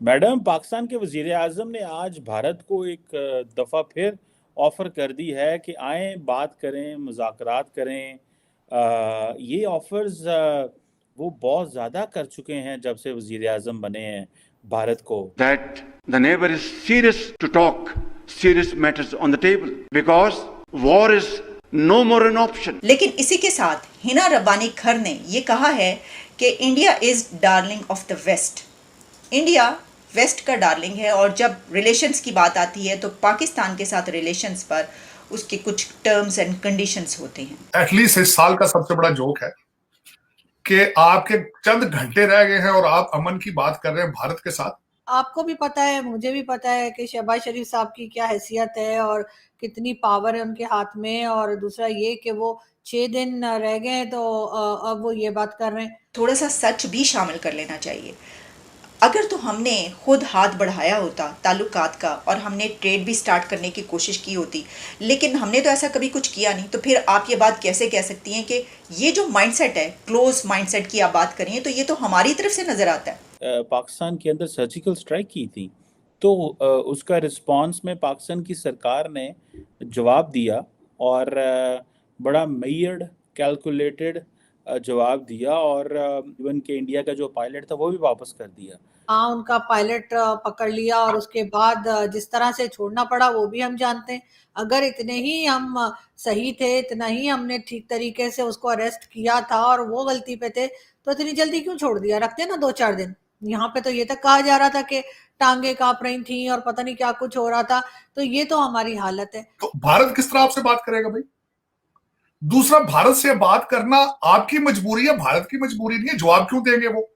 Madam, Pakistan के वजीर आजम ने आज भारत को एक दफ़ा फिर ऑफ़र कर दी है कि आए बात करें, मुज़ाकरात करें। ये ऑफ़र्स वो बहुत ज़्यादा कर चुके हैं जब से वजीर आजम बने हैं भारत को। That the neighbor is serious to talk serious matters on the table because war is no more an option. लेकिन इसी के साथ हिना रब्बानी खर ने ये कहा है कि India is darling of the west. India west का डार्लिंग है और जब रिलेशंस की बात आती है तो पाकिस्तान के साथ रिलेशंस पर उसके कुछ टर्म्स एंड कंडीशंस होते हैं। एटलीस्ट इस साल का सबसे बड़ा जोक है कि आपके चंद घंटे रह गए हैं और आप अमन की बात कर रहे हैं भारत के साथ। आपको भी पता है, मुझे भी पता है कि शहबाज शरीफ साहब की क्या हैसियत है और कितनी पावर है उनके हाथ में। और दूसरा ये कि वो 6 दिन रह गए तो अब वो ये बात कर रहे हैं। थोड़ा सा सच भी शामिल कर लेना चाहिए। अगर तो हमने खुद हाथ बढ़ाया होता ताल्लुकात का और हमने ट्रेड भी स्टार्ट करने की कोशिश की होती, लेकिन हमने तो ऐसा कभी कुछ किया नहीं, तो फिर आप ये बात कैसे कह सकती हैं कि ये जो माइंडसेट है, क्लोज माइंडसेट की आप बात करें, तो ये तो हमारी तरफ से नज़र आता है। पाकिस्तान के अंदर सर्जिकल स्ट्राइक की थी तो उसका रिस्पांस में पाकिस्तान की सरकार ने जवाब दिया और बड़ा मेयर्ड कैलकुलेटेड जवाब दिया और इवन के इंडिया का जो पायलट था वो भी वापस कर दिया। हाँ, उनका पायलट पकड़ लिया और उसके बाद जिस तरह से छोड़ना पड़ा वो भी हम जानते हैं। अगर इतने ही हम सही थे, इतना ही हमने ठीक तरीके से उसको अरेस्ट किया था और वो गलती पे थे, तो इतनी जल्दी क्यों छोड़ दिया? रखते ना 2-4 दिन। यहाँ पे तो ये तक कहा जा रहा था कि टांगे कांप रही थी और पता नहीं क्या कुछ हो रहा था। तो ये तो हमारी हालत है। तो भारत किस तरह आपसे बात करेगा भाई? दूसरा, भारत से बात करना आपकी मजबूरी है, भारत की मजबूरी नहीं है। जवाब क्यों देंगे वो?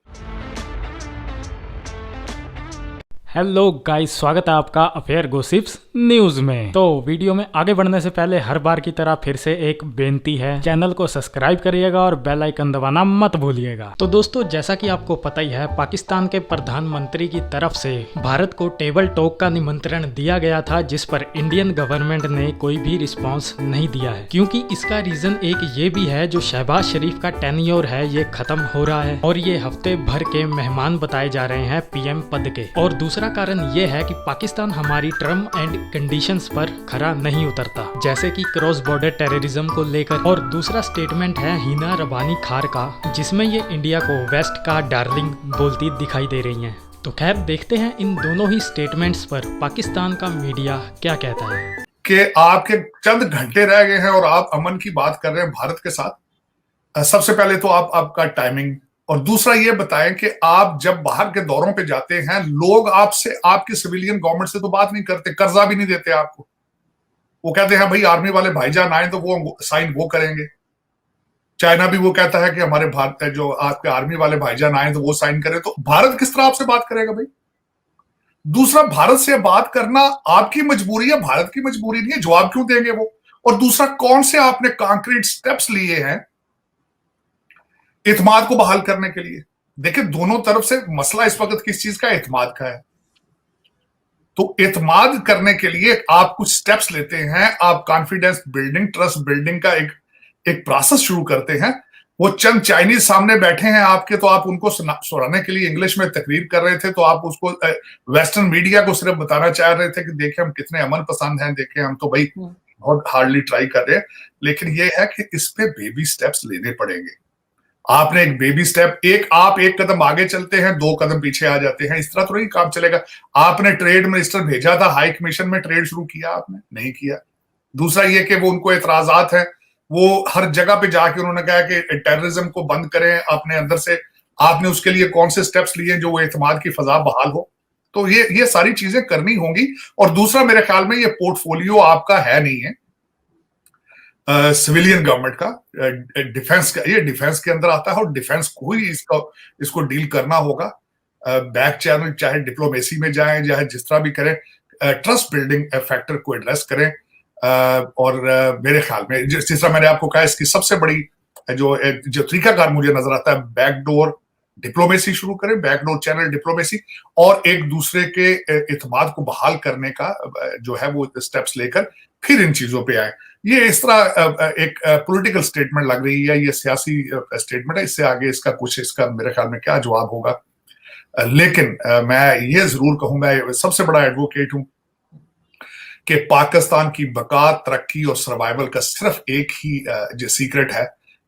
हेलो गाइस, स्वागत है आपका अफेयर गॉसिप्स न्यूज में। तो वीडियो में आगे बढ़ने से पहले हर बार की तरह फिर से एक बेनती है, चैनल को सब्सक्राइब करिएगा और बेल आइकन दबाना मत भूलिएगा। तो दोस्तों, जैसा कि आपको पता ही है, पाकिस्तान के प्रधानमंत्री की तरफ से भारत को टेबल टॉक का निमंत्रण दिया गया था, जिस पर इंडियन गवर्नमेंट ने कोई भी रिस्पॉन्स नहीं दिया है। क्योंकि इसका रीजन एक ये भी है, जो शहबाज शरीफ का टेन्योर है ये खत्म हो रहा है और ये हफ्ते भर के मेहमान बताए जा रहे हैं पीएम पद के। और दूसरा कारण यह है कि पाकिस्तान हमारी टर्म एंड कंडीशंस पर खरा नहीं उतरता, जैसे कि क्रॉस बॉर्डर टेररिज्म को लेकर। और दूसरा स्टेटमेंट है हिना रब्बानी खार का, जिसमें ये इंडिया को वेस्ट का डार्लिंग बोलती दिखाई दे रही हैं। तो खैर, देखते हैं इन दोनों ही स्टेटमेंट्स पर पाकिस्तान का मीडिया क्या कहता है। कि आपके चंद घंटे रह गए हैं और आप अमन की बात कर रहे हैं भारत के साथ। सबसे पहले तो आपका टाइमिंग, और दूसरा ये बताएं कि आप जब बाहर के दौरों पे जाते हैं, लोग आपसे, आपकी सिविलियन गवर्नमेंट से तो बात नहीं करते, कर्जा भी नहीं देते आपको। वो कहते हैं भाई आर्मी वाले भाईजान आए तो वो साइन वो करेंगे। चाइना भी वो कहता है कि हमारे भारत जो आपके आर्मी वाले भाईजान आए तो वो साइन करें। तो भारत किस तरह आपसे बात करेगा भाई? दूसरा, भारत से बात करना आपकी मजबूरी है, भारत की मजबूरी नहीं है। जवाब क्यों देंगे वो? और दूसरा, कौन से आपने कॉन्क्रीट स्टेप्स लिए हैं इत्मीनान को बहाल करने के लिए? देखिए, दोनों तरफ से मसला इस वक्त किस चीज का है? इत्मीनान का है। तो इत्मीनान करने के लिए आप कुछ स्टेप्स लेते हैं, आप कॉन्फिडेंस बिल्डिंग, ट्रस्ट बिल्डिंग का एक प्रोसेस शुरू करते हैं। वो चंद चाइनीज सामने बैठे हैं आपके, तो आप उनको सुनाने के लिए इंग्लिश में तकरीर कर रहे थे, तो आप उसको वेस्टर्न मीडिया को सिर्फ बताना चाह रहे थे कि देखें हम कितने अमन पसंद हैं, देखें हम तो भाई बहुत हार्डली ट्राई कर रहे हैं। लेकिन ये है कि इस पे बेबी स्टेप्स लेने पड़ेंगे। आपने एक बेबी स्टेप, आप एक कदम आगे चलते हैं, 2 कदम पीछे आ जाते हैं, इस तरह तो नहीं काम चलेगा। आपने ट्रेड मिनिस्टर भेजा था, हाई कमीशन में ट्रेड शुरू किया, आपने नहीं किया। दूसरा ये कि वो उनको एतराजात है, वो हर जगह पे जाके उन्होंने कहा कि टेररिज्म को बंद करें अपने अंदर से। आपने उसके लिए कौन से स्टेप्स लिए जो वो एतमाद की फजा बहाल हो? तो ये सारी चीजें करनी होंगी। और दूसरा, मेरे ख्याल में ये पोर्टफोलियो आपका है नहीं है सिविलियन गवर्नमेंट का, डिफेंस का। ये डिफेंस के अंदर आता है और डिफेंस को ही इसको डील करना होगा। बैक चैनल, चाहे डिप्लोमेसी में जाएं, चाहे जिस तरह भी करें, ट्रस्ट बिल्डिंग फैक्टर को एड्रेस करें। और मेरे ख्याल में जिस तरह मैंने आपको कहा, इसकी सबसे बड़ी जो तरीकाकार मुझे नजर आता है, बैकडोर डिप्लोमेसी शुरू करें, बैकडोर चैनल डिप्लोमेसी, और एक दूसरे के इत्मीनान को बहाल करने का जो है वो स्टेप्स लेकर फिर इन चीजों पे आए। ये इस तरह एक पॉलिटिकल स्टेटमेंट लग रही है, ये सियासी स्टेटमेंट है। इससे आगे इसका मेरे ख्याल में क्या जवाब होगा? लेकिन मैं ये जरूर कहूंगा, सबसे बड़ा एडवोकेट हूं कि पाकिस्तान की बका, तरक्की और सर्वाइवल का सिर्फ एक ही जो सीक्रेट है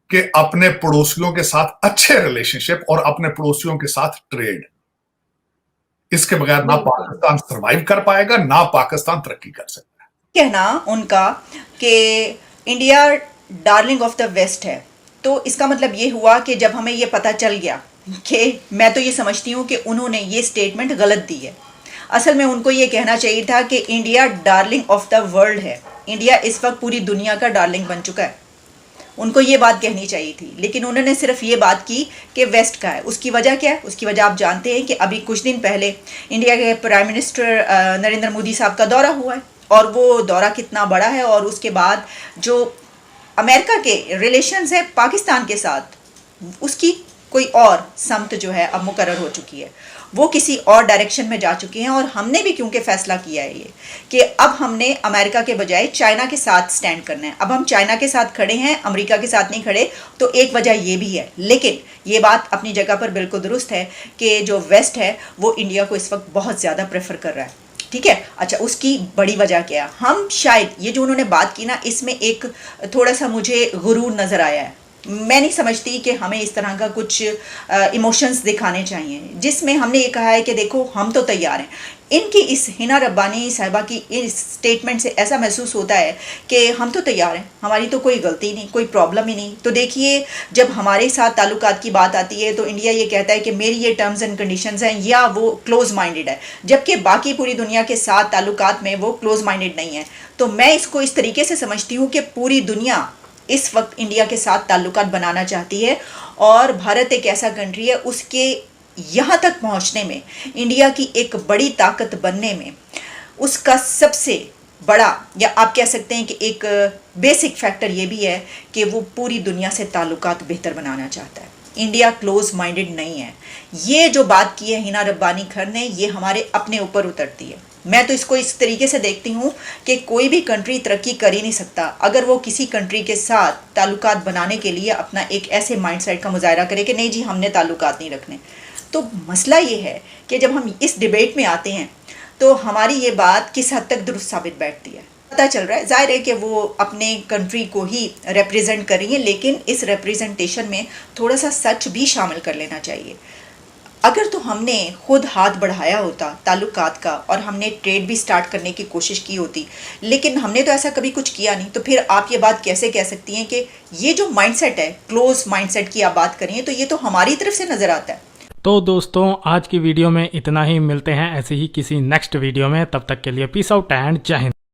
कि अपने पड़ोसियों के साथ अच्छे रिलेशनशिप और अपने पड़ोसियों के साथ ट्रेड। इसके बगैर ना बिल्कुल। पाकिस्तान सर्वाइव कर पाएगा, ना पाकिस्तान तरक्की कर सकता है। कहना उनका कि India darling of the west है, तो इसका मतलब ये हुआ कि जब हमें ये पता चल गया कि, मैं तो ये समझती हूँ कि उन्होंने ये स्टेटमेंट गलत दी है। असल में उनको ये कहना चाहिए था कि India darling of the world है। इंडिया इस वक्त पूरी दुनिया का डार्लिंग बन चुका है, उनको ये बात कहनी चाहिए थी। लेकिन उन्होंने सिर्फ ये बात की कि वेस्ट का है। उसकी वजह क्या है? उसकी वजह आप जानते हैं कि अभी कुछ दिन पहले इंडिया के प्राइम मिनिस्टर नरेंद्र मोदी साहब का दौरा हुआ है, और वो दौरा कितना बड़ा है, और उसके बाद जो अमेरिका के रिलेशंस है पाकिस्तान के साथ, उसकी कोई और समत जो है अब मुकर्रर हो चुकी है, वो किसी और डायरेक्शन में जा चुके हैं। और हमने भी क्योंकि फैसला किया है ये कि अब हमने अमेरिका के बजाय चाइना के साथ स्टैंड करना है। अब हम चाइना के साथ खड़े हैं, अमेरिका के साथ नहीं खड़े, तो एक वजह ये भी है। लेकिन ये बात अपनी जगह पर बिल्कुल दुरुस्त है कि जो वेस्ट है वो इंडिया को इस वक्त बहुत ज़्यादा प्रेफर कर रहा है। ठीक है, अच्छा, उसकी बड़ी वजह क्या है? हम शायद ये जो उन्होंने बात की ना, इसमें एक थोड़ा सा मुझे गुरूर नज़र आया है। मैं नहीं समझती कि हमें इस तरह का कुछ इमोशंस दिखाने चाहिए, जिसमें हमने ये कहा है कि देखो हम तो तैयार हैं। इनकी इस हिना रब्बानी साहिबा की इस स्टेटमेंट से ऐसा महसूस होता है कि हम तो तैयार हैं, हमारी तो कोई गलती नहीं, कोई प्रॉब्लम ही नहीं। तो देखिए, जब हमारे साथ ताल्लुकात की बात आती है तो इंडिया ये कहता है कि मेरी ये टर्म्स एंड कंडीशंस हैं, या वो क्लोज माइंडेड है, जबकि बाकी पूरी दुनिया के साथ ताल्लुकात में वो क्लोज माइंडेड नहीं है। तो मैं इसको इस तरीके से समझती हूँ कि पूरी दुनिया इस वक्त इंडिया के साथ ताल्लुकात बनाना चाहती है, और भारत एक ऐसा कंट्री है, उसके यहाँ तक पहुँचने में, इंडिया की एक बड़ी ताकत बनने में, उसका सबसे बड़ा, या आप कह सकते हैं कि एक बेसिक फैक्टर ये भी है कि वो पूरी दुनिया से ताल्लुकात बेहतर बनाना चाहता है। इंडिया क्लोज माइंडेड नहीं है। ये जो बात की है हिना रब्बानी खर ने, ये हमारे अपने ऊपर उतरती है। मैं तो इसको इस तरीके से देखती हूँ कि कोई भी कंट्री तरक्की कर ही नहीं सकता अगर वो किसी कंट्री के साथ ताल्लुकात बनाने के लिए अपना एक ऐसे माइंडसेट का मुजाहरा करे कि नहीं जी हमने ताल्लुकात नहीं रखने। तो मसला ये है कि जब हम इस डिबेट में आते हैं तो हमारी ये बात किस हद तक दुरुस्त साबित बैठती है। पता चल रहा है, जाहिर है कि वो अपने कंट्री को ही रिप्रेजेंट कर रही है, लेकिन इस रिप्रेजेंटेशन में थोड़ा सा सच भी शामिल कर लेना चाहिए। अगर तो हमने खुद हाथ बढ़ाया होता ताल्लुकात का, और हमने ट्रेड भी स्टार्ट करने की कोशिश की होती, लेकिन हमने तो ऐसा कभी कुछ किया नहीं, तो फिर आप ये बात कैसे कह सकती हैं कि ये जो माइंडसेट है, क्लोज माइंडसेट की आप बात करें, तो ये तो हमारी तरफ से नज़र आता है। तो दोस्तों, आज की वीडियो में इतना ही। मिलते हैं ऐसे ही किसी नेक्स्ट वीडियो में, तब तक के लिए पीस आउट एंड जय हिंद।